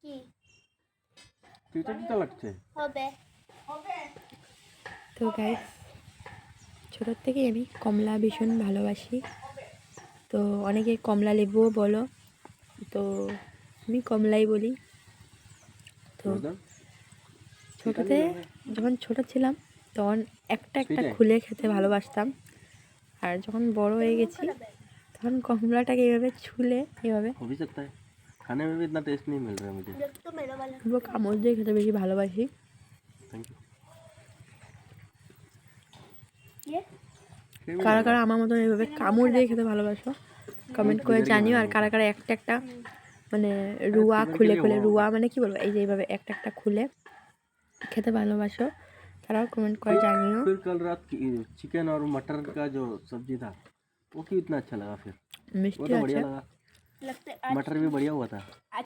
কি তিতা তিতা লাগছে। হবে? তো গাইস, ছোটোর থেকে আমি কমলা ভীষণ ভালোবাসি। তো অনেকে কমলা লেবুও বলো, তো আমি কমলাই বলি। তো ছোটোতে যখন ছোট ছিলাম তখন একটা একটা খুলে খেতে ভালোবাসতাম, আর যখন বড় হয়ে গেছি তখন কমলাটাকে এইভাবে ছুলে এইভাবে हो भी सकता है, खाने में भी इतना टेस्ट नहीं मिल रहा है मुझे। তো মেরা वाला পুরো কামড় দিয়ে খেতে বেশি ভালোবাসি। थैंक ये यू। কারা কারা আমার মতন এইভাবে কামড় দিয়ে খেতে ভালোবাসো কমেন্ট করে জানিও। আর কারা কারা একটা একটা মানে রুয়া খুলে খুলে, রুয়া মানে কি বলবো, এই যে এইভাবে একটা একটা খুলে খেতে ভালোবাসো তারাও কমেন্ট করে জানিও। फिर कल रात की चिकन और मटर का जो सब्जी था वो क्यों इतना अच्छा लगा? फिर वो মিষ্টি तो আছে। बढ़िया लगा, लगता है मटर भी बढ़िया हुआ था।